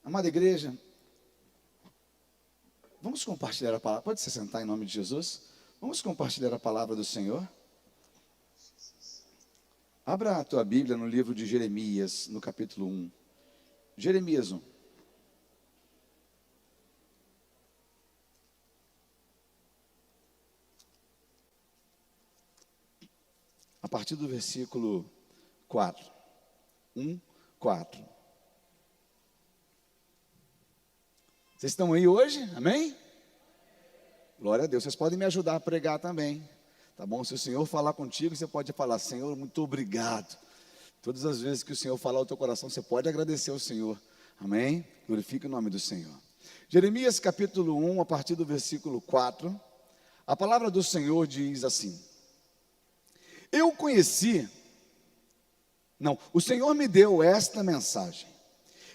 Amada igreja, vamos compartilhar a palavra. Pode se sentar em nome de Jesus. Vamos compartilhar a palavra do Senhor. Abra a tua Bíblia no livro de Jeremias, no capítulo 1. Jeremias 1. A partir do versículo 4. 1, 4. Vocês estão aí hoje? Amém? Glória a Deus. Vocês podem me ajudar a pregar também. Tá bom? Se o Senhor falar contigo, você pode falar: Senhor, muito obrigado. Todas as vezes que o Senhor falar ao teu coração, você pode agradecer ao Senhor. Amém? Glorifique o nome do Senhor. Jeremias capítulo 1, a partir do versículo 4. A palavra do Senhor diz assim: o Senhor me deu esta mensagem.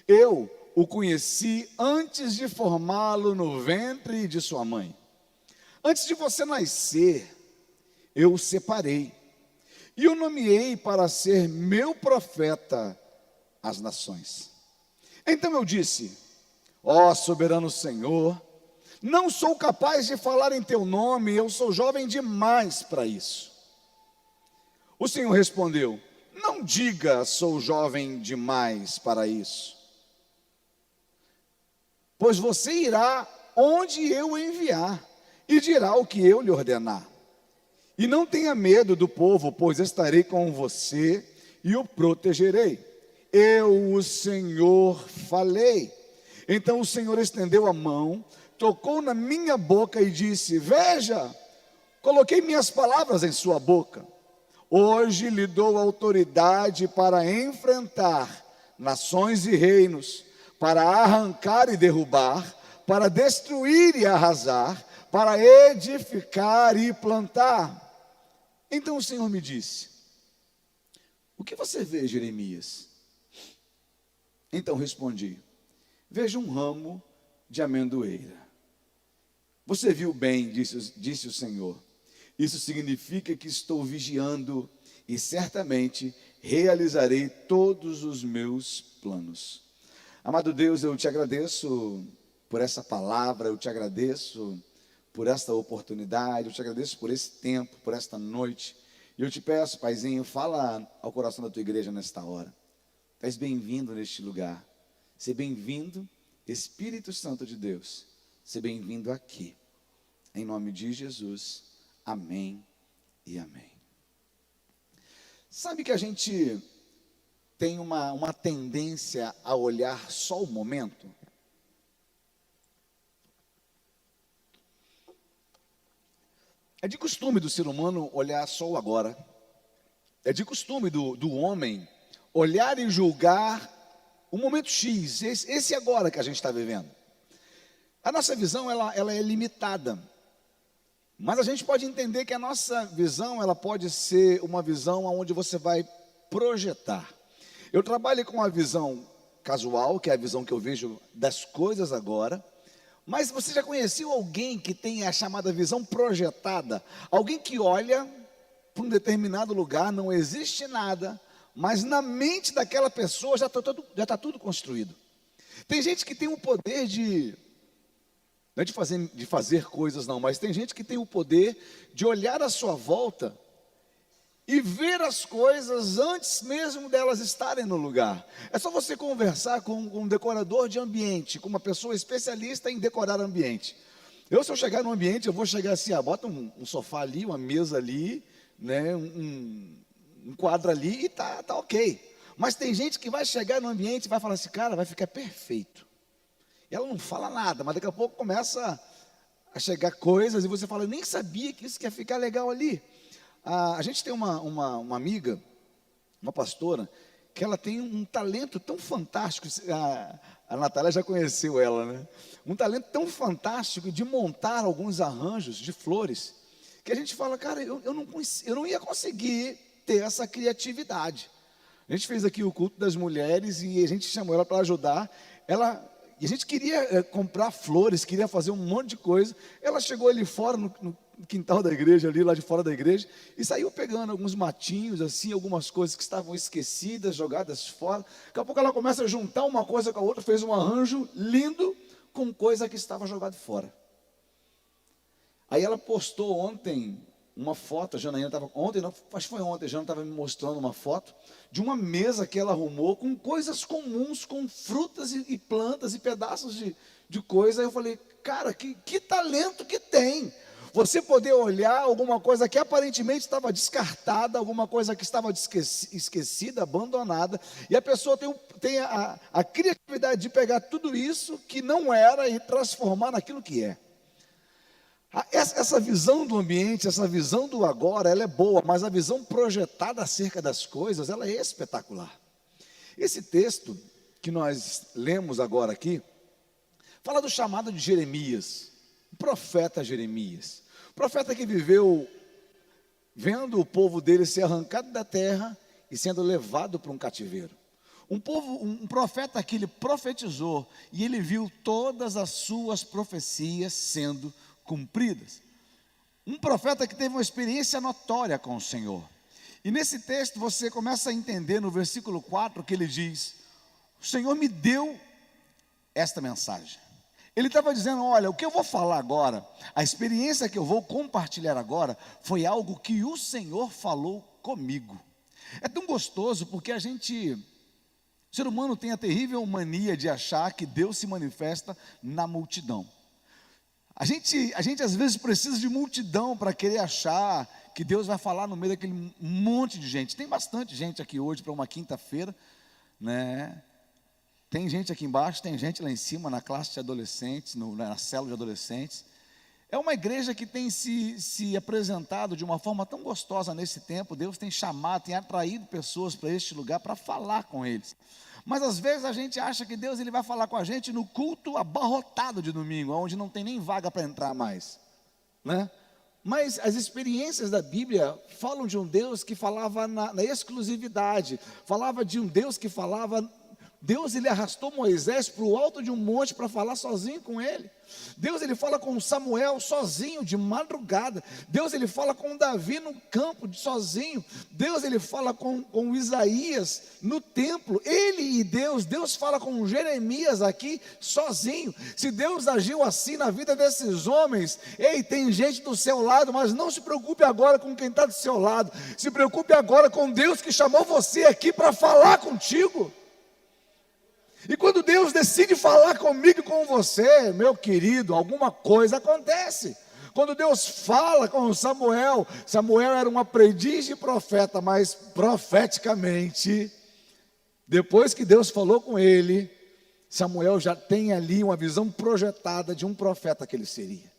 Eu o conheci antes de formá-lo no ventre de sua mãe. Antes de você nascer, eu o separei e o nomeei para ser meu profeta às nações. Então eu disse: ó soberano Senhor, não sou capaz de falar em teu nome, eu sou jovem demais para isso. O Senhor respondeu: não diga sou jovem demais para isso, pois você irá onde eu o enviar e dirá o que eu lhe ordenar. E não tenha medo do povo, pois estarei com você e o protegerei. Eu, o Senhor, falei. Então o Senhor estendeu a mão, tocou na minha boca e disse: veja, coloquei minhas palavras em sua boca. Hoje lhe dou autoridade para enfrentar nações e reinos, para arrancar e derrubar, para destruir e arrasar, para edificar e plantar. Então o Senhor me disse: o que você vê, Jeremias? Então respondi: vejo um ramo de amendoeira. Você viu bem, disse o Senhor. Isso significa que estou vigiando e certamente realizarei todos os meus planos. Amado Deus, eu te agradeço por essa palavra, eu te agradeço por esta oportunidade, eu te agradeço por esse tempo, por esta noite. E eu te peço, Paizinho, fala ao coração da tua igreja nesta hora. Tu és bem-vindo neste lugar. Seja bem-vindo, Espírito Santo de Deus. Seja bem-vindo aqui. Em nome de Jesus. Amém e amém. Sabe que a gente tem uma tendência a olhar só o momento? É de costume do ser humano olhar só o agora. É de costume do homem olhar e julgar o momento X, esse agora que a gente está vivendo. A nossa visão ela é limitada. Mas a gente pode entender que a nossa visão, ela pode ser uma visão onde você vai projetar. Eu trabalho com uma visão casual, que é a visão que eu vejo das coisas agora. Mas você já conheceu alguém que tem a chamada visão projetada? Alguém que olha para um determinado lugar, não existe nada, mas na mente daquela pessoa já está tudo construído. Tem gente que tem o poder não é de fazer coisas não, mas tem gente que tem o poder de olhar à sua volta e ver as coisas antes mesmo delas estarem no lugar. É só você conversar com um decorador de ambiente, com uma pessoa especialista em decorar ambiente. Se eu chegar no ambiente, eu vou chegar assim, bota um sofá ali, uma mesa ali, né, um quadro ali e tá ok. Mas tem gente que vai chegar no ambiente e vai falar assim: cara, vai ficar perfeito. Ela não fala nada, mas daqui a pouco começa a chegar coisas e você fala: eu nem sabia que isso ia ficar legal ali. A gente tem uma amiga, uma pastora, que ela tem um talento tão fantástico. A Natália já conheceu ela, né? Um talento tão fantástico de montar alguns arranjos de flores, que a gente fala: cara, eu não ia conseguir ter essa criatividade. A gente fez aqui o culto das mulheres e a gente chamou ela para ajudar. E a gente queria comprar flores, queria fazer um monte de coisa. Ela chegou ali fora, no quintal da igreja, ali lá de fora da igreja, e saiu pegando alguns matinhos, assim, algumas coisas que estavam esquecidas, jogadas fora. Daqui a pouco ela começa a juntar uma coisa com a outra, fez um arranjo lindo com coisa que estava jogada fora. Aí ela postou ontem uma foto, a Janaína estava, ontem não, acho que foi ontem, a Jana estava me mostrando uma foto de uma mesa que ela arrumou com coisas comuns, com frutas e plantas e pedaços de coisa. Aí eu falei, cara, que talento que tem, você poder olhar alguma coisa que aparentemente estava descartada, alguma coisa que estava esquecida, abandonada, e a pessoa tem a criatividade de pegar tudo isso que não era e transformar naquilo que é. Essa visão do ambiente, essa visão do agora, ela é boa, mas a visão projetada acerca das coisas, ela é espetacular. Esse texto que nós lemos agora aqui, fala do chamado de Jeremias, o profeta Jeremias. O profeta que viveu vendo o povo dele ser arrancado da terra e sendo levado para um cativeiro. Um profeta que ele profetizou e ele viu todas as suas profecias sendo cumpridas. Um profeta que teve uma experiência notória com o Senhor. E nesse texto você começa a entender no versículo 4 que ele diz: o Senhor me deu esta mensagem. Ele estava dizendo, olha, o que eu vou falar agora, a experiência que eu vou compartilhar agora, foi algo que o Senhor falou comigo. É tão gostoso porque o ser humano tem a terrível mania de achar que Deus se manifesta na multidão. A gente às vezes precisa de multidão para querer achar que Deus vai falar no meio daquele monte de gente. Tem bastante gente aqui hoje para uma quinta-feira, né? Tem gente aqui embaixo, tem gente lá em cima na classe de adolescentes, na célula de adolescentes. É uma igreja que tem se apresentado de uma forma tão gostosa nesse tempo. Deus tem chamado, tem atraído pessoas para este lugar para falar com eles. Mas às vezes a gente acha que Deus ele vai falar com a gente no culto abarrotado de domingo, onde não tem nem vaga para entrar mais, né? Mas as experiências da Bíblia falam de um Deus que falava na exclusividade, falava de um Deus que falava. Deus ele arrastou Moisés para o alto de um monte para falar sozinho com ele. Deus ele fala com Samuel sozinho, de madrugada. Deus ele fala com Davi no campo, sozinho. Deus ele fala com Isaías no templo. Ele e Deus fala com Jeremias aqui sozinho. Se Deus agiu assim na vida desses homens, ei, tem gente do seu lado, mas não se preocupe agora com quem está do seu lado. Se preocupe agora com Deus que chamou você aqui para falar contigo. E quando Deus decide falar comigo e com você, meu querido, alguma coisa acontece. Quando Deus fala com Samuel, Samuel era um aprendiz de profeta, mas profeticamente, depois que Deus falou com ele, Samuel já tem ali uma visão projetada de um profeta que ele seria.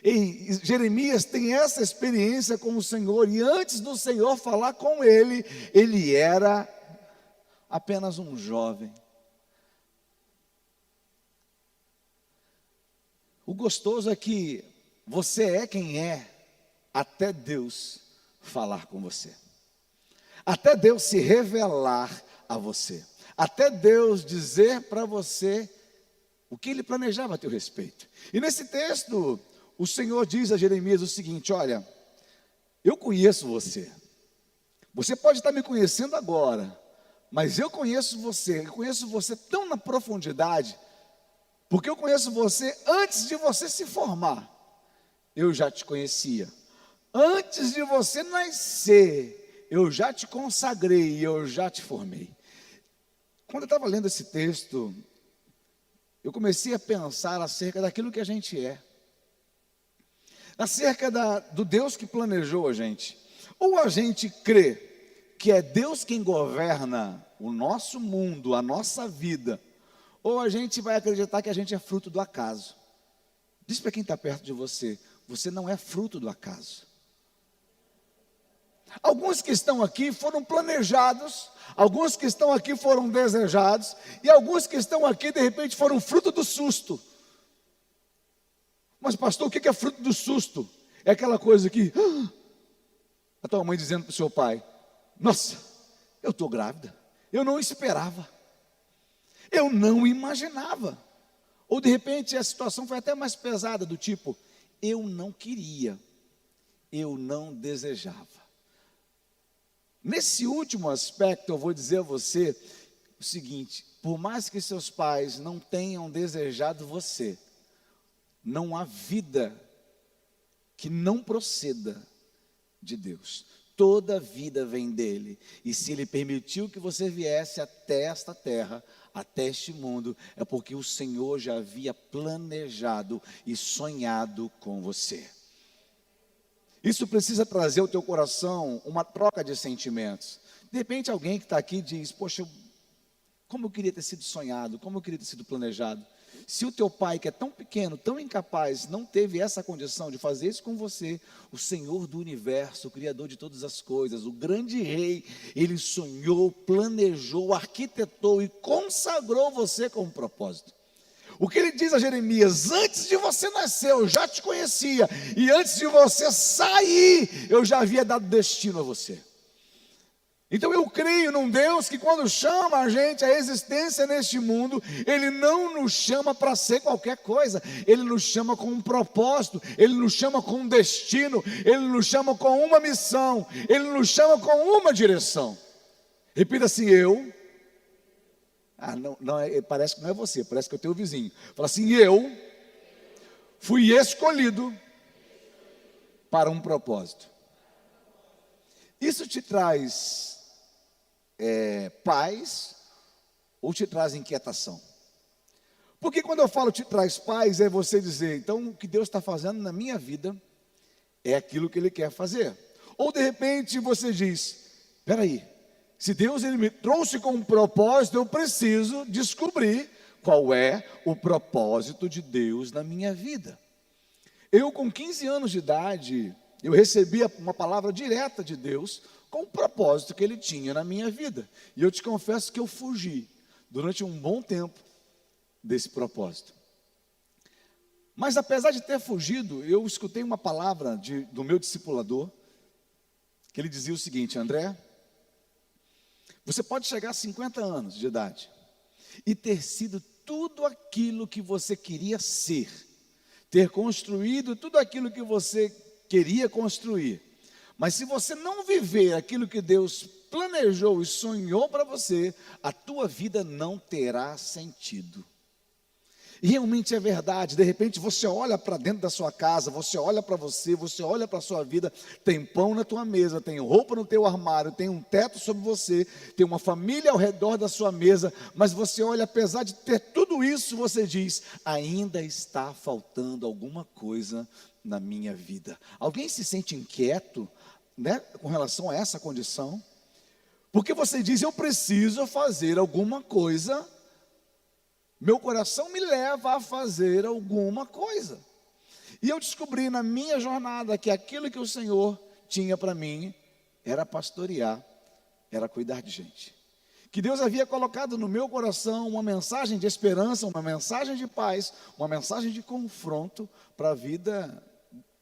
E Jeremias tem essa experiência com o Senhor, e antes do Senhor falar com ele, ele era apenas um jovem. O gostoso é que você é quem é até Deus falar com você, até Deus se revelar a você, até Deus dizer para você o que Ele planejava a teu respeito. E nesse texto, o Senhor diz a Jeremias o seguinte: olha, eu conheço você, você pode estar me conhecendo agora, mas eu conheço você tão na profundidade, porque eu conheço você antes de você se formar. Eu já te conhecia. Antes de você nascer, eu já te consagrei e eu já te formei. Quando eu estava lendo esse texto, eu comecei a pensar acerca daquilo que a gente é. Acerca do Deus que planejou a gente. Ou a gente crê que é Deus quem governa o nosso mundo, a nossa vida, ou a gente vai acreditar que a gente é fruto do acaso. Diz para quem está perto de você: você não é fruto do acaso. Alguns que estão aqui foram planejados, alguns que estão aqui foram desejados, e alguns que estão aqui de repente foram fruto do susto. Mas pastor, o que é fruto do susto? É aquela coisa que a tua mãe dizendo para o seu pai: nossa, eu estou grávida, eu não esperava. Eu não imaginava. Ou de repente a situação foi até mais pesada, do tipo, eu não queria, eu não desejava. Nesse último aspecto, eu vou dizer a você o seguinte: por mais que seus pais não tenham desejado você, não há vida que não proceda de Deus. Toda vida vem dele, e se ele permitiu que você viesse até esta terra, até este mundo, é porque o Senhor já havia planejado e sonhado com você. Isso precisa trazer ao teu coração uma troca de sentimentos. De repente alguém que está aqui diz, poxa, como eu queria ter sido sonhado, como eu queria ter sido planejado. Se o teu pai, que é tão pequeno, tão incapaz, não teve essa condição de fazer isso com você, o Senhor do universo, o Criador de todas as coisas, o grande Rei, Ele sonhou, planejou, arquitetou e consagrou você com um propósito. O que Ele diz a Jeremias: antes de você nascer, eu já te conhecia, e antes de você sair, eu já havia dado destino a você. Então eu creio num Deus que quando chama a gente à existência neste mundo, Ele não nos chama para ser qualquer coisa, Ele nos chama com um propósito, Ele nos chama com um destino, Ele nos chama com uma missão, Ele nos chama com uma direção. Repita assim: eu. Parece que não é você, parece que é o teu vizinho. Fala assim: eu fui escolhido para um propósito. Isso te traz paz ou te traz inquietação? Porque quando eu falo te traz paz, é você dizer, então o que Deus está fazendo na minha vida é aquilo que Ele quer fazer. Ou de repente você diz, espera aí, se Deus Ele me trouxe com um propósito, eu preciso descobrir qual é o propósito de Deus na minha vida. Eu com 15 anos de idade, eu recebi uma palavra direta de Deus com o propósito que Ele tinha na minha vida. E eu te confesso que eu fugi durante um bom tempo desse propósito. Mas apesar de ter fugido, eu escutei uma palavra do meu discipulador, que ele dizia o seguinte: André, você pode chegar a 50 anos de idade e ter sido tudo aquilo que você queria ser, ter construído tudo aquilo que você queria construir, mas se você não viver aquilo que Deus planejou e sonhou para você, a tua vida não terá sentido. E realmente é verdade. De repente você olha para dentro da sua casa, você olha para você olha para a sua vida, tem pão na tua mesa, tem roupa no teu armário, tem um teto sobre você, tem uma família ao redor da sua mesa, mas você olha, apesar de ter tudo isso, você diz, ainda está faltando alguma coisa na minha vida. Alguém se sente inquieto, né, com relação a essa condição? Porque você diz, eu preciso fazer alguma coisa, meu coração me leva a fazer alguma coisa. E eu descobri na minha jornada que aquilo que o Senhor tinha para mim era pastorear, era cuidar de gente. Que Deus havia colocado no meu coração uma mensagem de esperança, uma mensagem de paz, uma mensagem de confronto para a vida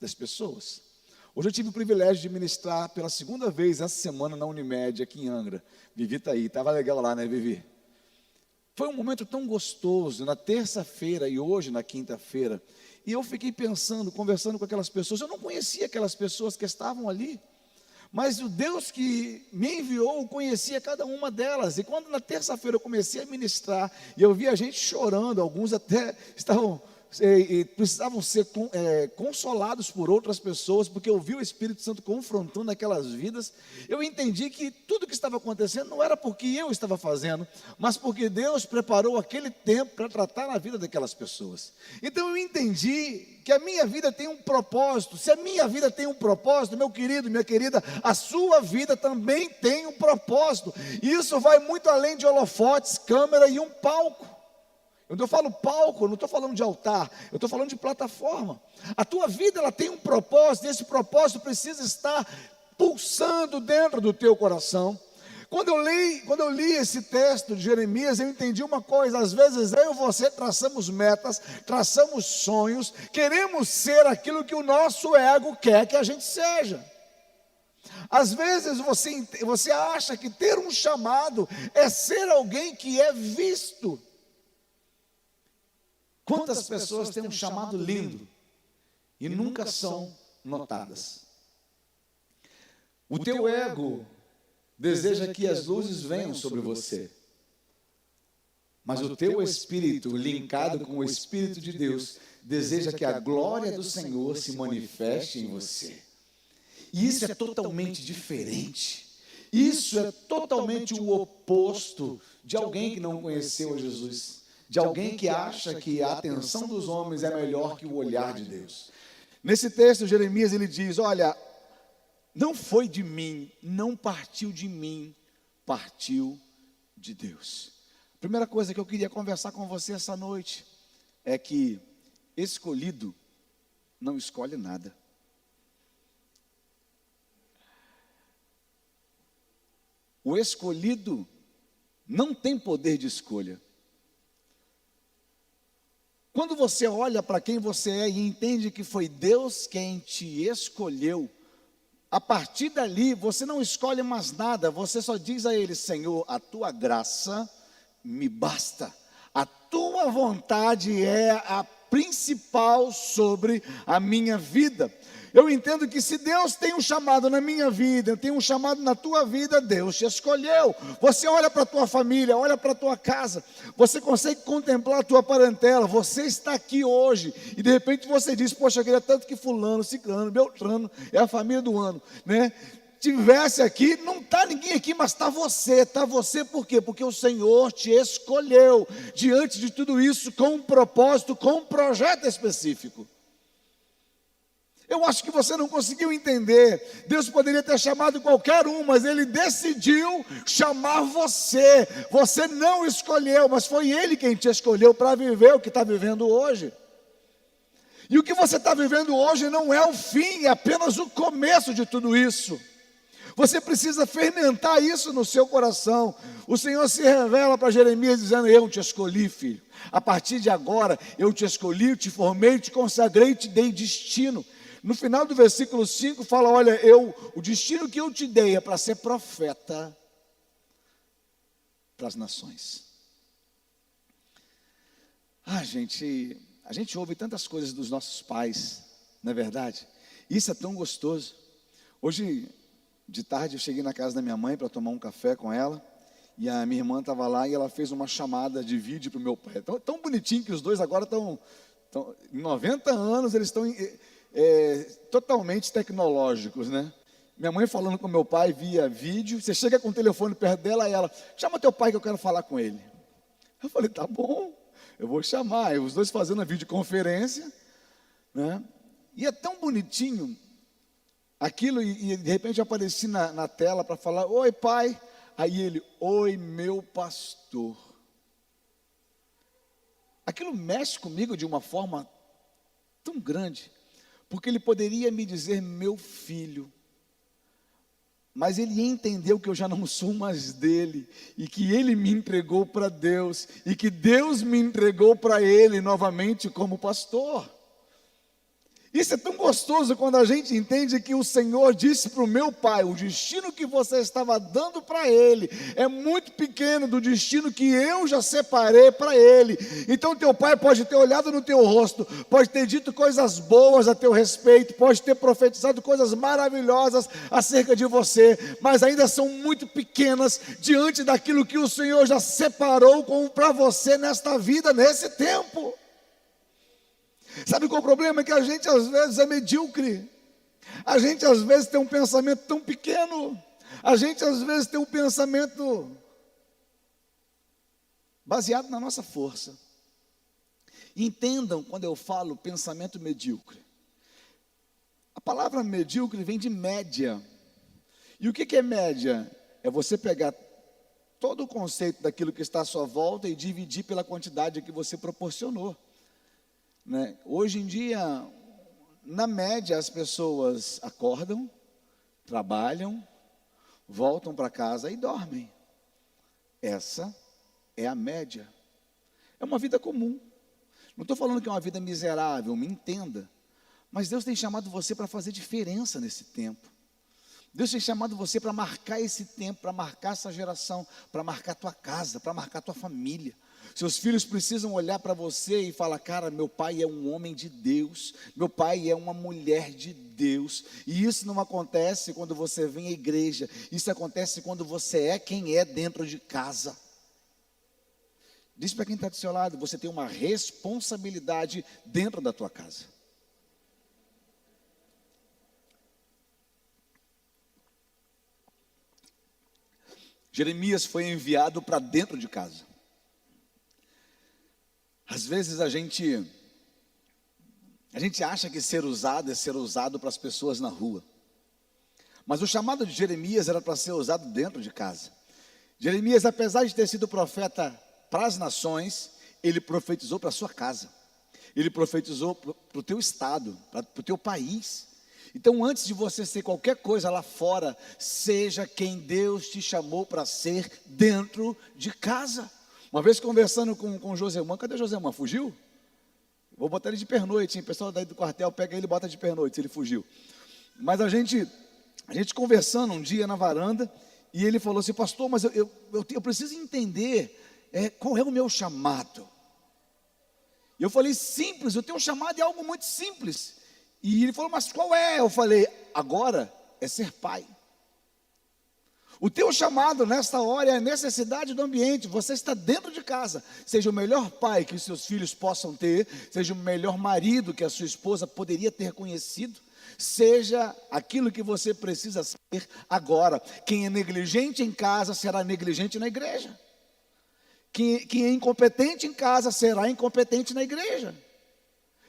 das pessoas. Hoje eu tive o privilégio de ministrar pela segunda vez essa semana na Unimed, aqui em Angra. Vivi está aí, estava legal lá, né, Vivi? Foi um momento tão gostoso, na terça-feira e hoje na quinta-feira. E eu fiquei pensando, conversando com aquelas pessoas. Eu não conhecia aquelas pessoas que estavam ali, mas o Deus que me enviou conhecia cada uma delas. E quando na terça-feira eu comecei a ministrar, e eu vi a gente chorando, alguns até estavam... precisavam ser consolados por outras pessoas, porque eu vi o Espírito Santo confrontando aquelas vidas. Eu entendi que tudo que estava acontecendo não era porque eu estava fazendo, mas porque Deus preparou aquele tempo para tratar na vida daquelas pessoas. Então eu entendi que a minha vida tem um propósito. Se a minha vida tem um propósito, meu querido, minha querida, a sua vida também tem um propósito. E isso vai muito além de holofotes, câmera e um palco. Quando eu falo palco, eu não estou falando de altar, eu estou falando de plataforma. A tua vida, ela tem um propósito, e esse propósito precisa estar pulsando dentro do teu coração. Quando eu li esse texto de Jeremias, eu entendi uma coisa: às vezes eu e você traçamos metas, traçamos sonhos, queremos ser aquilo que o nosso ego quer que a gente seja. Às vezes você acha que ter um chamado é ser alguém que é visto. Quantas pessoas têm um chamado lindo e nunca são notadas? O teu ego deseja que as luzes venham sobre você, mas o teu espírito, linkado com o Espírito de Deus, deseja que a glória do Senhor se manifeste em você. E isso é totalmente diferente. Isso é totalmente o oposto de alguém que não conheceu a Jesus, de alguém que acha que a atenção dos homens é melhor que o olhar de Deus. Nesse texto, Jeremias, ele diz, olha, não foi de mim, não partiu de mim, partiu de Deus. A primeira coisa que eu queria conversar com você essa noite é que escolhido não escolhe nada. O escolhido não tem poder de escolha. Quando você olha para quem você é e entende que foi Deus quem te escolheu, a partir dali você não escolhe mais nada, você só diz a Ele, Senhor, a tua graça me basta, a tua vontade é a principal sobre a minha vida. Eu entendo que se Deus tem um chamado na minha vida, tem um chamado na tua vida, Deus te escolheu. Você olha para a tua família, olha para a tua casa, você consegue contemplar a tua parentela, você está aqui hoje, e de repente você diz, poxa, eu queria tanto que fulano, ciclano, beltrano, é a família do ano, né? Tivesse aqui, não está ninguém aqui, mas está você por quê? Porque o Senhor te escolheu, diante de tudo isso, com um propósito, com um projeto específico. Eu acho que você não conseguiu entender. Deus poderia ter chamado qualquer um, mas Ele decidiu chamar você. Você não escolheu, mas foi Ele quem te escolheu para viver o que está vivendo hoje. E o que você está vivendo hoje não é o fim, é apenas o começo de tudo isso. Você precisa fermentar isso no seu coração. O Senhor se revela para Jeremias dizendo, eu te escolhi, filho. A partir de agora, eu te escolhi, te formei, te consagrei, te dei destino. No final do versículo 5 fala, olha, o destino que eu te dei é para ser profeta para as nações. A gente ouve tantas coisas dos nossos pais, não é verdade? Isso é tão gostoso. Hoje, de tarde, eu cheguei na casa da minha mãe para tomar um café com ela, e a minha irmã estava lá e ela fez uma chamada de vídeo para o meu pai. Tão bonitinho que os dois agora estão em 90 anos, eles estão totalmente tecnológicos, né? Minha mãe falando com meu pai via vídeo, você chega com o telefone perto dela e ela, chama teu pai que eu quero falar com ele. Eu falei, tá bom, eu vou chamar. E os dois fazendo a videoconferência, né? E é tão bonitinho aquilo, e de repente eu apareci na tela para falar, oi pai, aí ele, oi meu pastor. Aquilo mexe comigo de uma forma tão grande, porque ele poderia me dizer meu filho, mas ele entendeu que eu já não sou mais dele, e que ele me entregou para Deus, e que Deus me entregou para ele novamente como pastor. Isso é tão gostoso quando a gente entende que o Senhor disse para o meu pai, o destino que você estava dando para ele é muito pequeno do destino que eu já separei para ele. Então teu pai pode ter olhado no teu rosto, pode ter dito coisas boas a teu respeito, pode ter profetizado coisas maravilhosas acerca de você, mas ainda são muito pequenas diante daquilo que o Senhor já separou para você nesta vida, nesse tempo. Sabe qual é o problema? É que a gente às vezes é medíocre. A gente às vezes tem um pensamento tão pequeno. A gente às vezes tem um pensamento baseado na nossa força. Entendam quando eu falo pensamento medíocre. A palavra medíocre vem de média. E o que é média? É você pegar todo o conceito daquilo que está à sua volta e dividir pela quantidade que você proporcionou. Né? Hoje em dia, na média, as pessoas acordam, trabalham, voltam para casa e dormem. Essa é a média. É uma vida comum. Não estou falando que é uma vida miserável, me entenda. Mas Deus tem chamado você para fazer diferença nesse tempo. Deus tem chamado você para marcar esse tempo, para marcar essa geração, para marcar a tua casa, para marcar a tua família. Seus filhos precisam olhar para você e falar: cara, meu pai é um homem de Deus, meu pai é uma mulher de Deus. E isso não acontece quando você vem à igreja, isso acontece quando você é quem é dentro de casa. Diz para quem está do seu lado: você tem uma responsabilidade dentro da tua casa. Jeremias foi enviado para dentro de casa. Às vezes a gente acha que ser usado é ser usado para as pessoas na rua. Mas o chamado de Jeremias era para ser usado dentro de casa. Jeremias, apesar de ter sido profeta para as nações, ele profetizou para a sua casa. Ele profetizou para o teu estado, para o teu país. Então, antes de você ser qualquer coisa lá fora, seja quem Deus te chamou para ser dentro de casa. Uma vez conversando com o Josemã, cadê o Josemã? Fugiu? Vou botar ele de pernoite, hein? O pessoal daí do quartel pega ele e bota de pernoite, se ele fugiu. Mas a gente conversando um dia na varanda, e ele falou assim: pastor, mas eu preciso entender qual é o meu chamado. E eu falei: simples, o teu chamado é algo muito simples. E ele falou: mas qual é? Eu falei: agora é ser pai. O teu chamado nesta hora é a necessidade do ambiente. Você está dentro de casa. Seja o melhor pai que os seus filhos possam ter, seja o melhor marido que a sua esposa poderia ter conhecido, seja aquilo que você precisa ser agora. Quem é negligente em casa será negligente na igreja. Quem é incompetente em casa será incompetente na igreja.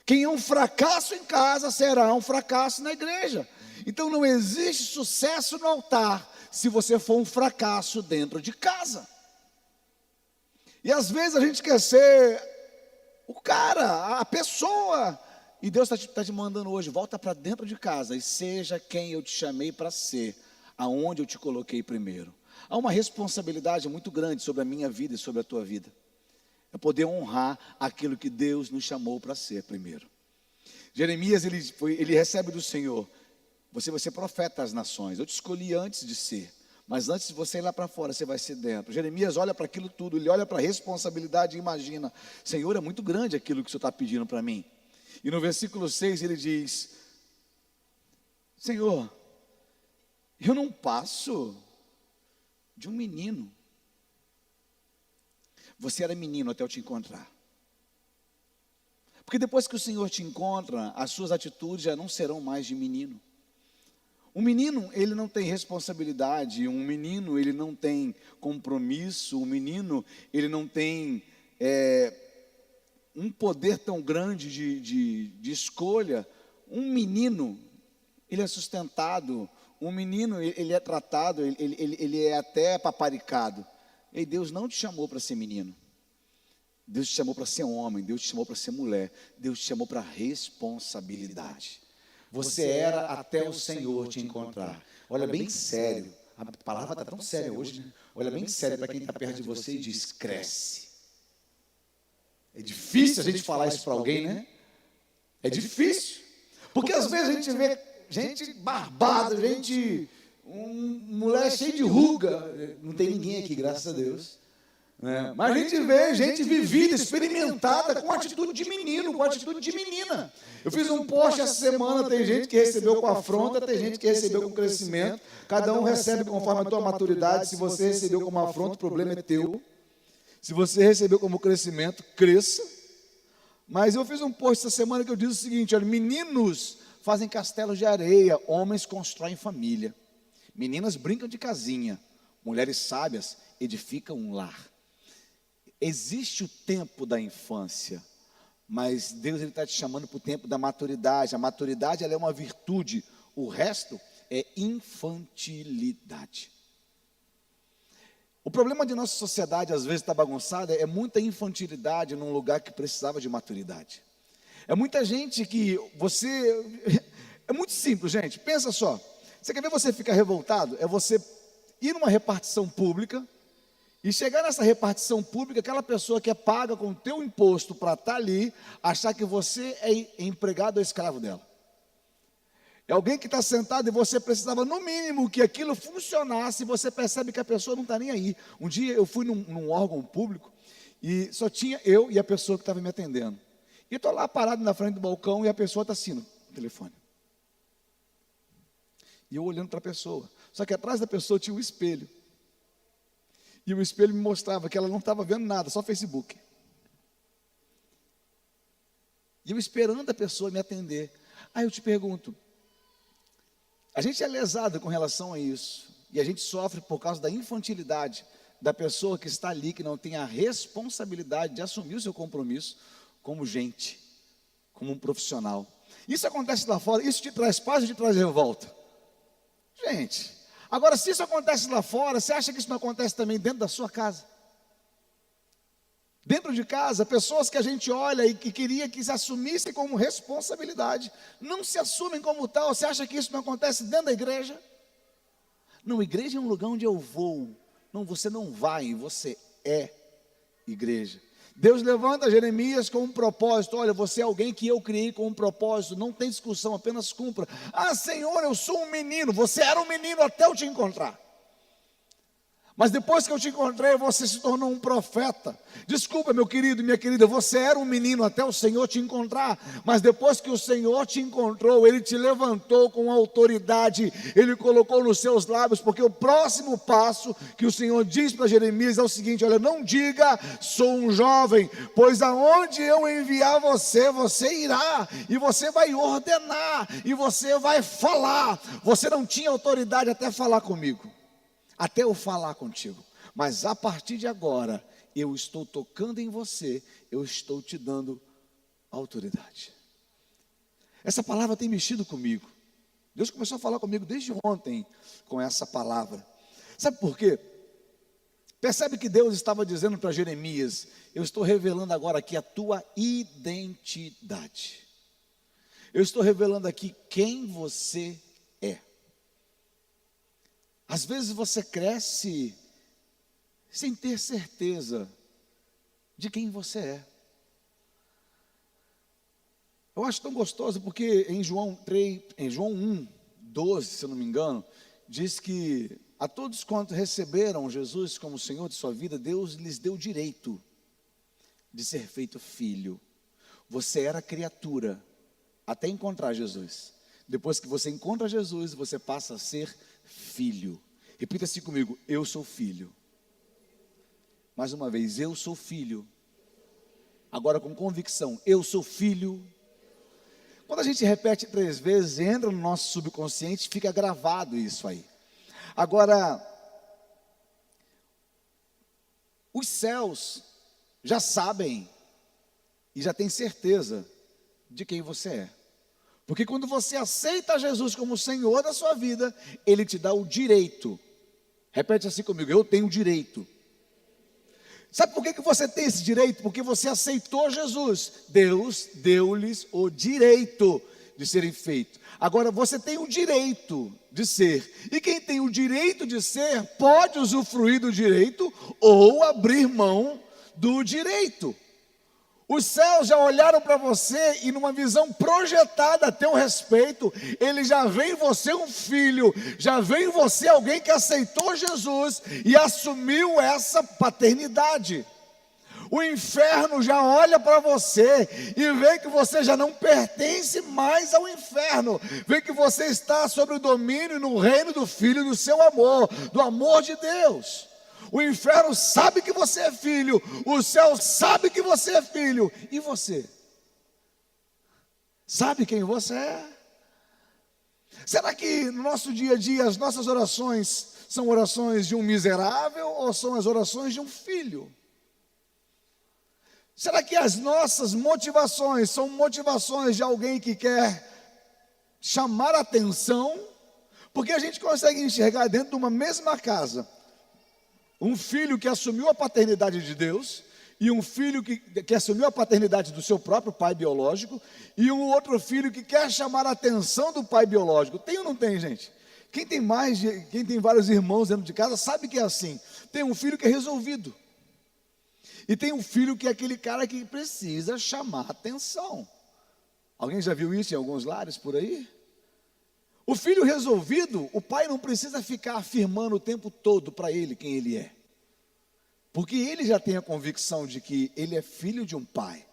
Quem é um fracasso em casa será um fracasso na igreja. Então não existe sucesso no altar se você for um fracasso dentro de casa. E às vezes a gente quer ser o cara, a pessoa. E Deus está te mandando hoje: volta para dentro de casa e seja quem eu te chamei para ser, aonde eu te coloquei primeiro. Há uma responsabilidade muito grande sobre a minha vida e sobre a tua vida. É poder honrar aquilo que Deus nos chamou para ser primeiro. Jeremias, ele recebe do Senhor: você vai ser profeta às nações. Eu te escolhi antes de ser, mas antes de você ir lá para fora, você vai ser dentro. Jeremias olha para aquilo tudo, ele olha para a responsabilidade e imagina: Senhor, é muito grande aquilo que o Senhor está pedindo para mim. E no versículo 6 ele diz: Senhor, eu não passo de um menino. Você era menino até eu te encontrar. Porque depois que o Senhor te encontra, as suas atitudes já não serão mais de menino. Um menino, ele não tem responsabilidade, um menino, ele não tem compromisso, um menino, ele não tem um poder tão grande de escolha. Um menino, ele é sustentado, um menino, ele é tratado, ele é até paparicado. E Deus não te chamou para ser menino. Deus te chamou para ser homem, Deus te chamou para ser mulher, Deus te chamou para responsabilidade. Você era até o Senhor te encontrar. Olha bem sério, a palavra está tão séria hoje, né? Olha bem sério para quem está perto de você e diz: cresce. É difícil a gente falar isso para alguém, né? É difícil. Porque às vezes a gente vê gente barbada, mulher cheia de ruga. Não tem ninguém aqui, graças a Deus. Mas a gente vê gente vivida, experimentada, com atitude de menino, com atitude de menina. Eu fiz um post essa semana, tem gente que recebeu com afronta, tem gente que recebeu com crescimento. Cada um recebe conforme a tua maturidade. Se você recebeu como afronta, o problema é teu. Se você recebeu como crescimento, cresça. Mas eu fiz um post essa semana que eu disse o seguinte: olha, meninos fazem castelos de areia, homens constroem família. Meninas brincam de casinha, mulheres sábias edificam um lar. Existe o tempo da infância, mas Deus está te chamando para o tempo da maturidade. A maturidade, ela é uma virtude, o resto é infantilidade. O problema de nossa sociedade, às vezes está bagunçada, é muita infantilidade num lugar que precisava de maturidade. É muita gente que é muito simples, gente, pensa só. Você quer ver você ficar revoltado? É você ir numa repartição pública e chegar nessa repartição pública, aquela pessoa que é paga com o teu imposto para estar ali, achar que você é empregado ou escravo dela. É alguém que está sentado e você precisava, no mínimo, que aquilo funcionasse, e você percebe que a pessoa não está nem aí. Um dia eu fui num órgão público e só tinha eu e a pessoa que estava me atendendo. E eu estou lá parado na frente do balcão e a pessoa está assim no telefone. E eu olhando para a pessoa. Só que atrás da pessoa tinha um espelho. E o espelho me mostrava que ela não estava vendo nada, só Facebook. E eu esperando a pessoa me atender. Aí eu te pergunto, a gente é lesado com relação a isso. E a gente sofre por causa da infantilidade da pessoa que está ali, que não tem a responsabilidade de assumir o seu compromisso como gente, como um profissional. Isso acontece lá fora, isso te traz paz ou te traz revolta? Gente, agora se isso acontece lá fora, você acha que isso não acontece também dentro da sua casa? Dentro de casa, pessoas que a gente olha e que queria que se assumissem como responsabilidade, não se assumem como tal. Você acha que isso não acontece dentro da igreja? Não, igreja é um lugar onde eu vou. Não, você não vai, você é igreja. Deus levanta Jeremias com um propósito. Olha, você é alguém que eu criei com um propósito. Não tem discussão, apenas cumpra. Ah, Senhor, eu sou um menino. Você era um menino até eu te encontrar. Mas depois que eu te encontrei, você se tornou um profeta. Desculpa, meu querido e minha querida, você era um menino até o Senhor te encontrar. Mas depois que o Senhor te encontrou, Ele te levantou com autoridade. Ele colocou nos seus lábios, porque o próximo passo que o Senhor diz para Jeremias é o seguinte: olha, não diga, sou um jovem, pois aonde eu enviar você, você irá. E você vai ordenar, e você vai falar. Você não tinha autoridade até falar comigo. Até eu falar contigo, mas a partir de agora, eu estou tocando em você, eu estou te dando autoridade. Essa palavra tem mexido comigo. Deus começou a falar comigo desde ontem com essa palavra. Sabe por quê? Percebe que Deus estava dizendo para Jeremias: eu estou revelando agora aqui a tua identidade. Eu estou revelando aqui quem você é. Às vezes você cresce sem ter certeza de quem você é. Eu acho tão gostoso porque em João 1, 12, se eu não me engano, diz que a todos quantos receberam Jesus como Senhor de sua vida, Deus lhes deu o direito de ser feito filho. Você era criatura até encontrar Jesus. Depois que você encontra Jesus, você passa a ser filho. Repita assim comigo: eu sou filho. Mais uma vez, eu sou filho. Agora com convicção: eu sou filho. Quando a gente repete 3 vezes, entra no nosso subconsciente, fica gravado isso aí. Agora, os céus já sabem e já têm certeza de quem você é. Porque quando você aceita Jesus como Senhor da sua vida, Ele te dá o direito. Repete assim comigo: eu tenho direito. Sabe por que você tem esse direito? Porque você aceitou Jesus. Deus deu-lhes o direito de serem feitos. Agora você tem o direito de ser. E quem tem o direito de ser, pode usufruir do direito ou abrir mão do direito. Os céus já olharam para você e numa visão projetada a teu respeito, ele já vê em você um filho, já vê em você alguém que aceitou Jesus e assumiu essa paternidade. O inferno já olha para você e vê que você já não pertence mais ao inferno, vê que você está sob o domínio no reino do Filho do seu amor, do amor de Deus. O inferno sabe que você é filho, o céu sabe que você é filho, e você? Sabe quem você é? Será que no nosso dia a dia as nossas orações são orações de um miserável ou são as orações de um filho? Será que as nossas motivações são motivações de alguém que quer chamar a atenção? Porque a gente consegue enxergar dentro de uma mesma casa um filho que assumiu a paternidade de Deus, e um filho que assumiu a paternidade do seu próprio pai biológico, e um outro filho que quer chamar a atenção do pai biológico. Tem ou não tem, gente? Quem tem vários irmãos dentro de casa sabe que é assim. Tem um filho que é resolvido, e tem um filho que é aquele cara que precisa chamar a atenção. Alguém já viu isso em alguns lares por aí? O filho resolvido, o pai não precisa ficar afirmando o tempo todo para ele quem ele é. Porque ele já tem a convicção de que ele é filho de um pai.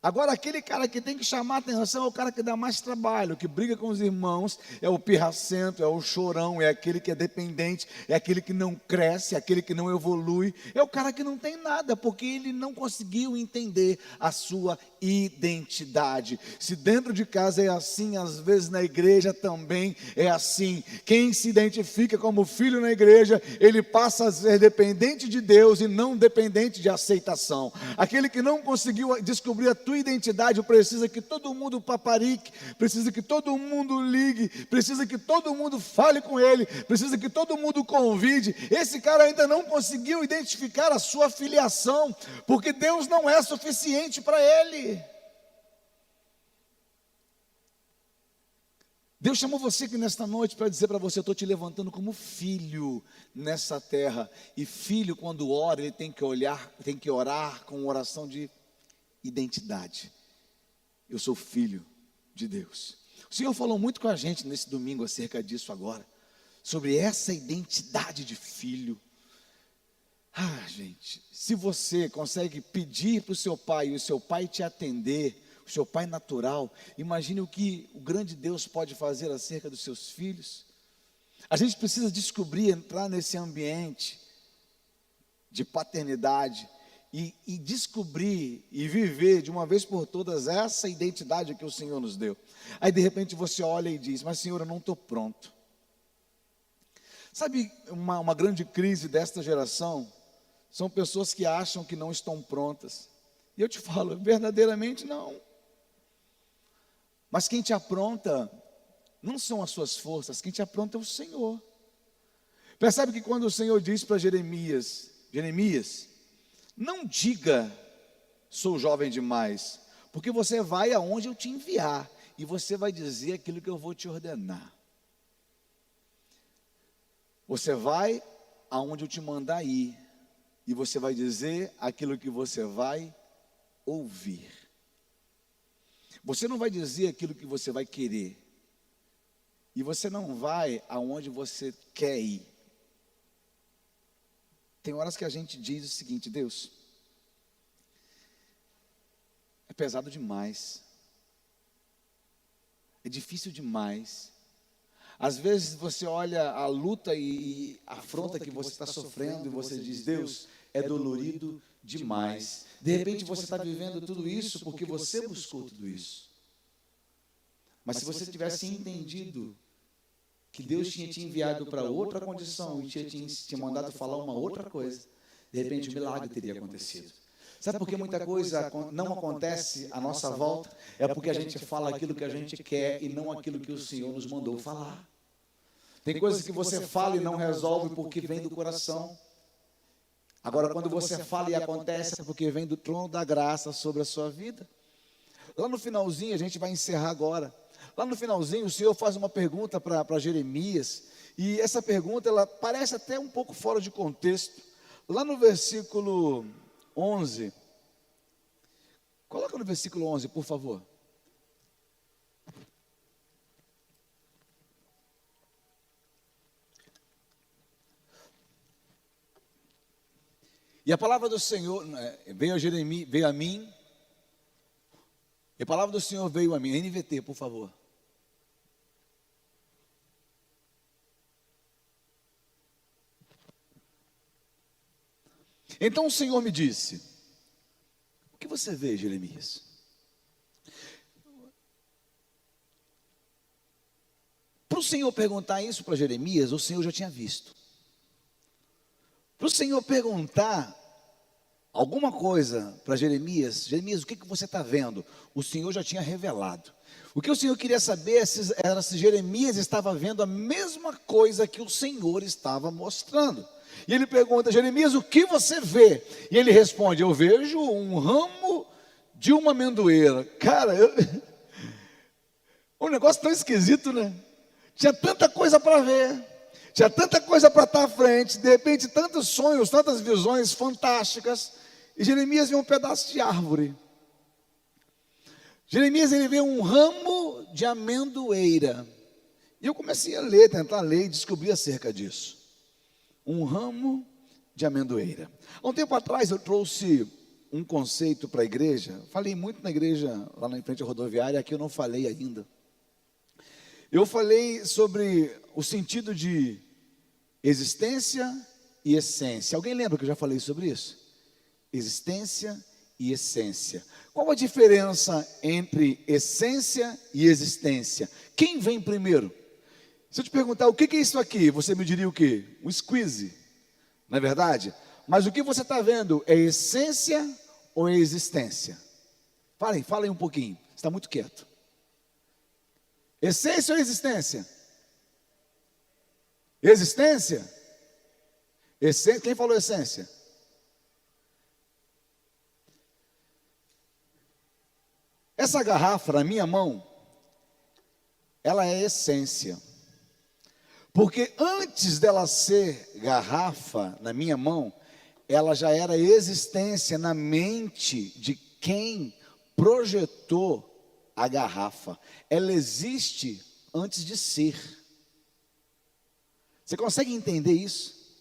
Agora, aquele cara que tem que chamar a atenção é o cara que dá mais trabalho, que briga com os irmãos, é o pirracento, é o chorão, é aquele que é dependente, é aquele que não cresce, é aquele que não evolui, é o cara que não tem nada, porque ele não conseguiu entender a sua identidade. Se dentro de casa é assim, às vezes na igreja também é assim. Quem se identifica como filho na igreja, ele passa a ser dependente de Deus e não dependente de aceitação. Aquele que não conseguiu descobrir a tua identidade precisa que todo mundo paparique, precisa que todo mundo ligue, precisa que todo mundo fale com ele, precisa que todo mundo convide. Esse cara ainda não conseguiu identificar a sua filiação, porque Deus não é suficiente para ele. Deus chamou você aqui nesta noite para dizer para você: eu estou te levantando como filho nessa terra. E filho, quando ora, ele tem que orar com oração de identidade. Eu sou filho de Deus. O Senhor falou muito com a gente nesse domingo acerca disso agora, sobre essa identidade de filho. Gente, se você consegue pedir para o seu pai e o seu pai te atender, o seu pai natural, imagine o que o grande Deus pode fazer acerca dos seus filhos. A gente precisa descobrir, entrar nesse ambiente de paternidade e descobrir e viver de uma vez por todas essa identidade que o Senhor nos deu. Aí de repente você olha e diz: mas Senhor, eu não estou pronto. Sabe, uma grande crise desta geração são pessoas que acham que não estão prontas. E eu te falo, verdadeiramente não. Mas quem te apronta não são as suas forças, quem te apronta é o Senhor. Percebe que quando o Senhor diz para Jeremias: Jeremias, não diga, sou jovem demais, porque você vai aonde eu te enviar, e você vai dizer aquilo que eu vou te ordenar. Você vai aonde eu te mandar ir, e você vai dizer aquilo que você vai ouvir. Você não vai dizer aquilo que você vai querer, e você não vai aonde você quer ir. Tem horas que a gente diz o seguinte: Deus, é pesado demais, é difícil demais. Às vezes você olha a luta e a afronta que você está sofrendo e você diz: Deus, é dolorido demais. De repente você está vivendo tudo isso porque você buscou tudo isso. Mas se você tivesse entendido que Deus tinha te enviado para outra condição e tinha te mandado falar uma outra coisa, de repente o milagre teria acontecido. Sabe por que muita coisa não acontece à nossa volta? É porque a gente fala aquilo que a gente quer e não aquilo que o Senhor nos mandou falar. Tem coisas que você fala e não resolve porque vem do coração. Agora, quando você fala e acontece, é porque vem do trono da graça sobre a sua vida. Lá no finalzinho, a gente vai encerrar agora. Lá no finalzinho, o Senhor faz uma pergunta para Jeremias, e essa pergunta, ela parece até um pouco fora de contexto. Lá no versículo 11, coloca no versículo 11, por favor. E a palavra do Senhor veio a Jeremias, veio a mim. E a palavra do Senhor veio a mim. NVT, por favor. Então o Senhor me disse: o que você vê, Jeremias? Para o Senhor perguntar isso para Jeremias, o Senhor já tinha visto. Para o Senhor perguntar alguma coisa para Jeremias: Jeremias, o que você está vendo? O Senhor já tinha revelado. O que o Senhor queria saber era se Jeremias estava vendo a mesma coisa que o Senhor estava mostrando. E ele pergunta: Jeremias, o que você vê? E ele responde: eu vejo um ramo de uma amendoeira. Cara, um negócio tão esquisito, né? Tinha tanta coisa para ver, tinha tanta coisa para estar à frente, de repente tantos sonhos, tantas visões fantásticas, e Jeremias vê um pedaço de árvore. Jeremias, ele vê um ramo de amendoeira. E eu comecei a ler, tentar ler e descobri acerca disso. Um ramo de amendoeira. Há um tempo atrás eu trouxe um conceito para a igreja. Falei muito na igreja lá na frente à rodoviária, aqui eu não falei ainda. Eu falei sobre o sentido de existência e essência. Alguém lembra que eu já falei sobre isso? Existência e essência. Qual a diferença entre essência e existência? Quem vem primeiro? Se eu te perguntar o que é isso aqui, você me diria o quê? Um squeeze, não é verdade? Mas o que você está vendo é essência ou é existência? Falem um pouquinho, você está muito quieto. Essência ou existência? Existência? Essência? Quem falou essência? Essa garrafa na minha mão, ela é essência. Porque antes dela ser garrafa na minha mão, ela já era existência na mente de quem projetou a garrafa. Ela existe antes de ser. Você consegue entender isso?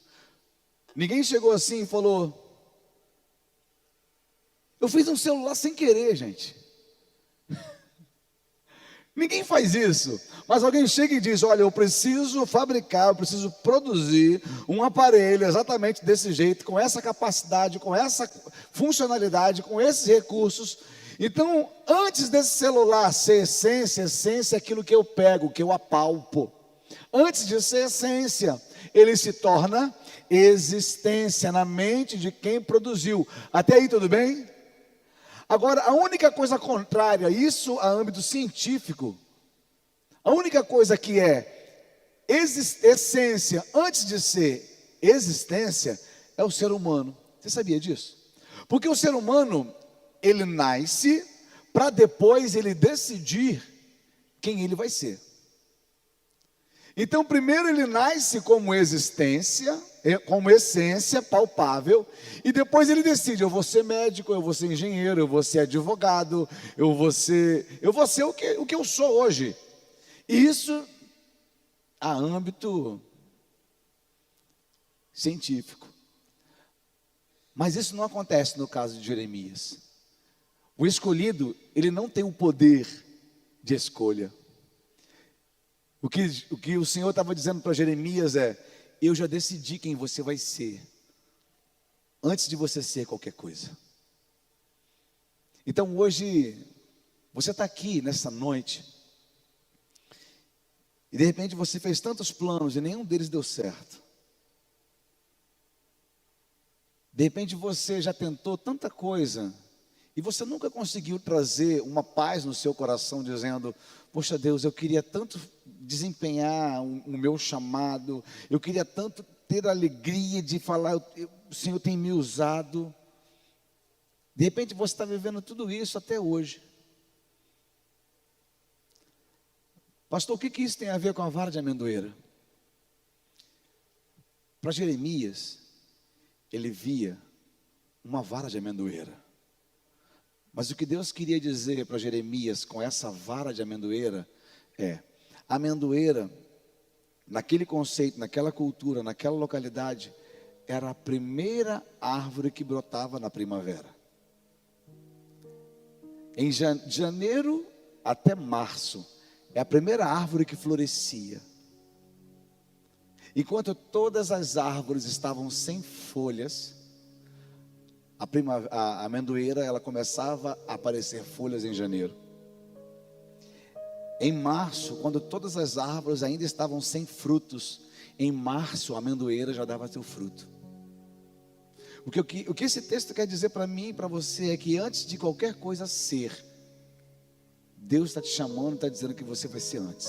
Ninguém chegou assim e falou: eu fiz um celular sem querer, gente. Ninguém faz isso, mas alguém chega e diz: olha, eu preciso fabricar, eu preciso produzir um aparelho exatamente desse jeito, com essa capacidade, com essa funcionalidade, com esses recursos. Então, antes desse celular ser essência, essência é aquilo que eu pego, que eu apalpo. Antes de ser essência, ele se torna existência na mente de quem produziu. Até aí tudo bem? Agora, a única coisa contrária, isso a âmbito científico, a única coisa que é essência antes de ser existência, é o ser humano. Você sabia disso? Porque o ser humano, ele nasce para depois ele decidir quem ele vai ser. Então, primeiro ele nasce como existência, como essência palpável, e depois ele decide: eu vou ser médico, eu vou ser engenheiro, eu vou ser advogado, eu vou ser o que eu sou hoje. E isso a âmbito científico. Mas isso não acontece no caso de Jeremias. O escolhido, ele não tem o poder de escolha. O que o Senhor estava dizendo para Jeremias é: eu já decidi quem você vai ser, antes de você ser qualquer coisa. Então hoje, você está aqui nessa noite, e de repente você fez tantos planos e nenhum deles deu certo. De repente você já tentou tanta coisa, e você nunca conseguiu trazer uma paz no seu coração, dizendo: poxa Deus, eu queria tanto desempenhar o meu chamado, eu queria tanto ter a alegria de falar, o Senhor tem me usado. De repente você está vivendo tudo isso até hoje. Pastor, o que isso tem a ver com a vara de amendoeira? Para Jeremias, ele via uma vara de amendoeira. Mas o que Deus queria dizer para Jeremias com essa vara de amendoeira é: a amendoeira, naquele conceito, naquela cultura, naquela localidade, era a primeira árvore que brotava na primavera. Em janeiro até março, é a primeira árvore que florescia. Enquanto todas as árvores estavam sem folhas, a amendoeira, ela começava a aparecer folhas em janeiro. Em março, quando todas as árvores ainda estavam sem frutos, em março a amendoeira já dava seu fruto. O que esse texto quer dizer para mim e para você é que antes de qualquer coisa ser, Deus está te chamando, está dizendo que você vai ser antes.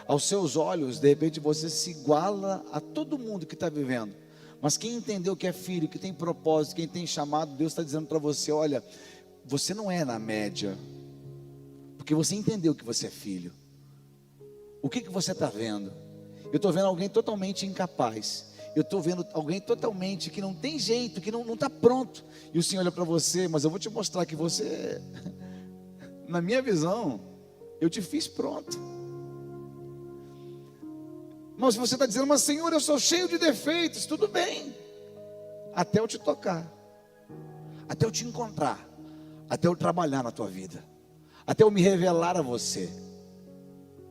Aos seus olhos, de repente você se iguala a todo mundo que está vivendo. Mas quem entendeu que é filho, que tem propósito, quem tem chamado, Deus está dizendo para você: olha, você não é na média, porque você entendeu que você é filho. O que você está vendo? Eu estou vendo alguém totalmente incapaz. Eu estou vendo alguém totalmente que não tem jeito, que não está pronto. E o Senhor olha para você: mas eu vou te mostrar que você, na minha visão, eu te fiz pronto. Mas se você está dizendo, mas Senhor, eu sou cheio de defeitos, tudo bem. Até eu te tocar, até eu te encontrar, até eu trabalhar na tua vida, até eu me revelar a você.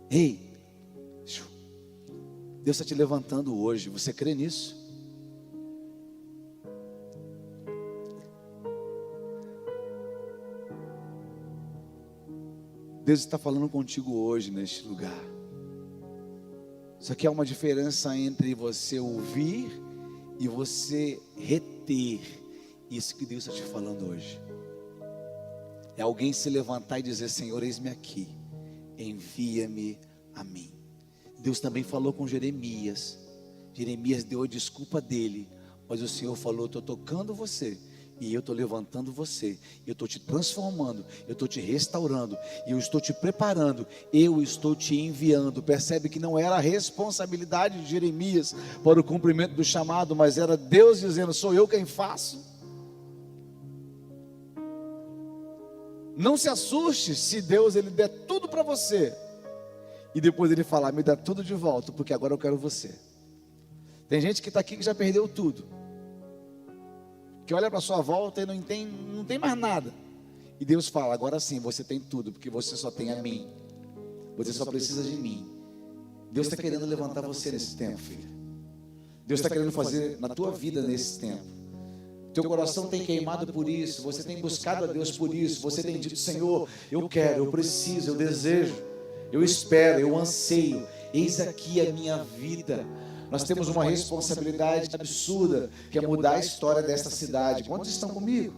Ei, Deus está te levantando hoje, você crê nisso? Deus está falando contigo hoje neste lugar. Só que há uma diferença entre você ouvir e você reter isso que Deus está te falando hoje. É alguém se levantar e dizer, Senhor, eis-me aqui, envia-me a mim. Deus também falou com Jeremias. Jeremias deu a desculpa dele, mas o Senhor falou, estou tocando você, e eu estou levantando você, eu estou te transformando, eu estou te restaurando, eu estou te preparando, eu estou te enviando. Percebe que não era a responsabilidade de Jeremias para o cumprimento do chamado, mas era Deus dizendo, sou eu quem faço. Não se assuste se Deus ele der tudo para você e depois ele falar, me dá tudo de volta, porque agora eu quero você. Tem gente que está aqui que já perdeu tudo, que olha para a sua volta e não tem mais nada, e Deus fala, agora sim você tem tudo, porque você só tem a mim, você só precisa de mim. Deus está querendo levantar você nesse tempo, filho. Deus está querendo fazer na tua vida nesse tempo. Teu coração tem queimado por isso, você tem buscado a Deus por isso, você tem dito, Senhor, eu quero, eu preciso, eu desejo, eu espero, eu anseio, eis aqui a minha vida. Nós temos uma responsabilidade absurda, que é mudar a história desta cidade. Quantos estão comigo?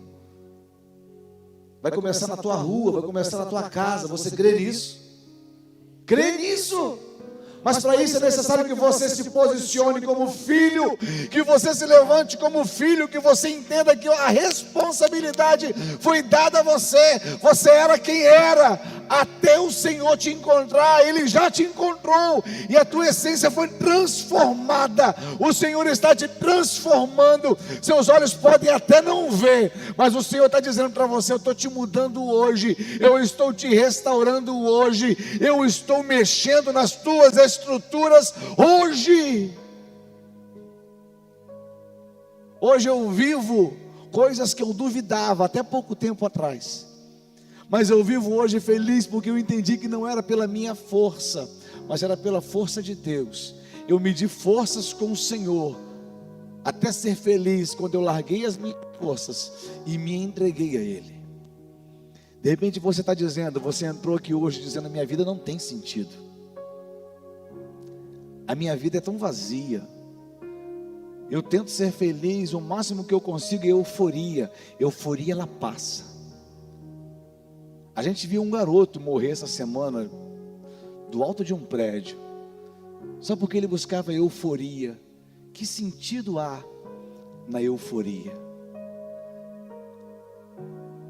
Vai começar na tua rua, vai começar na tua casa, você crê nisso? Crê nisso? Mas para isso é necessário que você se posicione como filho, que você se levante como filho, que você entenda que a responsabilidade foi dada a você. Você era quem era, até o Senhor te encontrar. Ele já te encontrou e a tua essência foi transformada. O Senhor está te transformando. Seus olhos podem até não ver, mas o Senhor está dizendo para você, eu estou te mudando hoje, eu estou te restaurando hoje, eu estou mexendo nas tuas estruturas hoje. Hoje eu vivo coisas que eu duvidava até pouco tempo atrás, mas eu vivo hoje feliz porque eu entendi que não era pela minha força, mas era pela força de Deus. Eu medi forças com o Senhor até ser feliz quando eu larguei as minhas forças e me entreguei a Ele. De repente você está dizendo, você entrou aqui hoje dizendo, a minha vida não tem sentido, a minha vida é tão vazia, eu tento ser feliz, o máximo que eu consigo é euforia. Euforia ela passa. A gente viu um garoto morrer essa semana do alto de um prédio, só porque ele buscava euforia. Que sentido há na euforia?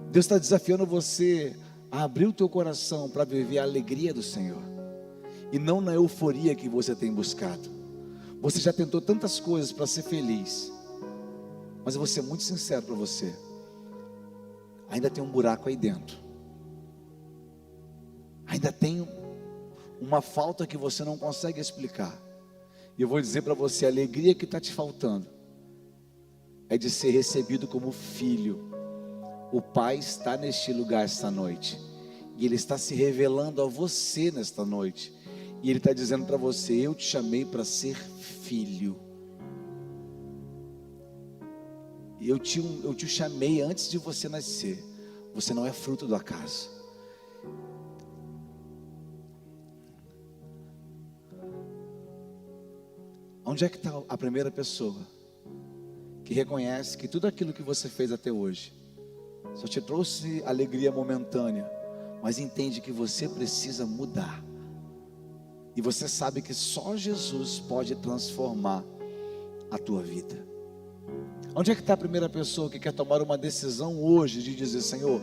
Deus está desafiando você a abrir o teu coração para viver a alegria do Senhor, e não na euforia que você tem buscado. Você já tentou tantas coisas para ser feliz, mas eu vou ser muito sincero para você, ainda tem um buraco aí dentro, ainda tem uma falta que você não consegue explicar. E eu vou dizer para você, a alegria que está te faltando é de ser recebido como filho. O Pai está neste lugar esta noite, e Ele está se revelando a você nesta noite, e Ele está dizendo para você, eu te chamei para ser filho. Eu te chamei antes de você nascer. Você não é fruto do acaso. Onde é que está a primeira pessoa que reconhece que tudo aquilo que você fez até hoje só te trouxe alegria momentânea, mas entende que você precisa mudar, e você sabe que só Jesus pode transformar a tua vida? Onde é que está a primeira pessoa que quer tomar uma decisão hoje de dizer, Senhor,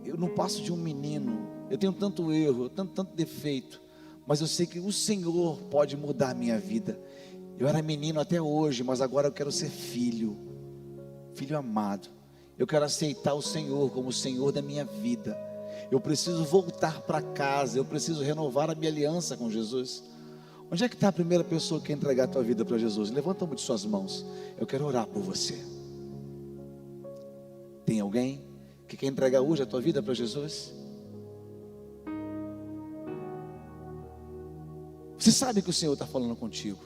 eu não passo de um menino, eu tenho tanto erro, eu tenho tanto defeito, mas eu sei que o Senhor pode mudar a minha vida. Eu era menino até hoje, mas agora eu quero ser filho, filho amado. Eu quero aceitar o Senhor como o Senhor da minha vida. Eu preciso voltar para casa, eu preciso renovar a minha aliança com Jesus. Onde é que está a primeira pessoa que quer entregar a tua vida para Jesus? Levanta uma de suas mãos. Eu quero orar por você. Tem alguém que quer entregar hoje a tua vida para Jesus? Você sabe que o Senhor está falando contigo.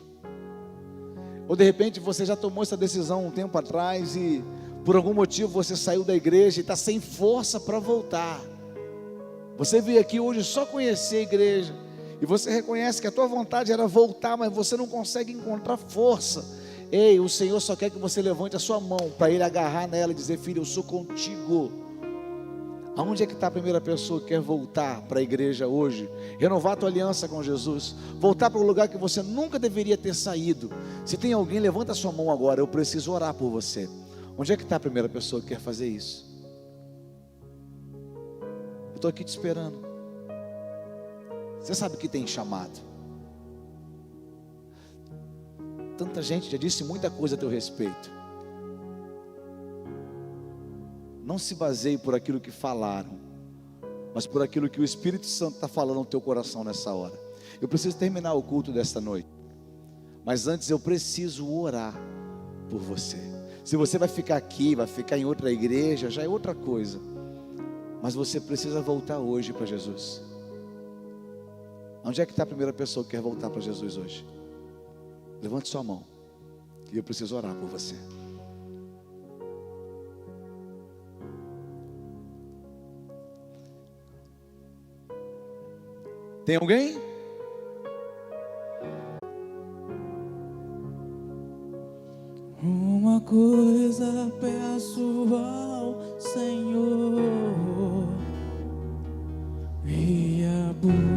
Ou de repente você já tomou essa decisão um tempo atrás e por algum motivo você saiu da igreja e está sem força para voltar. Você veio aqui hoje só conhecer a igreja e você reconhece que a tua vontade era voltar, mas você não consegue encontrar força. Ei, o Senhor só quer que você levante a sua mão para Ele agarrar nela e dizer: filho, eu sou contigo. Aonde é que está a primeira pessoa que quer voltar para a igreja hoje? Renovar a tua aliança com Jesus, voltar para o lugar que você nunca deveria ter saído. Se tem alguém, levanta a sua mão agora, eu preciso orar por você. Onde é que está a primeira pessoa que quer fazer isso? Eu estou aqui te esperando. Você sabe que tem chamado. Tanta gente já disse muita coisa a teu respeito. Não se baseie por aquilo que falaram, mas por aquilo que o Espírito Santo está falando no teu coração nessa hora. Eu preciso terminar o culto desta noite, mas antes eu preciso orar por você. Se você vai ficar aqui, vai ficar em outra igreja, já é outra coisa, mas você precisa voltar hoje para Jesus. Onde é que está a primeira pessoa que quer voltar para Jesus hoje? Levante sua mão, e eu preciso orar por você. Tem alguém? Uma coisa peço ao Senhor, e a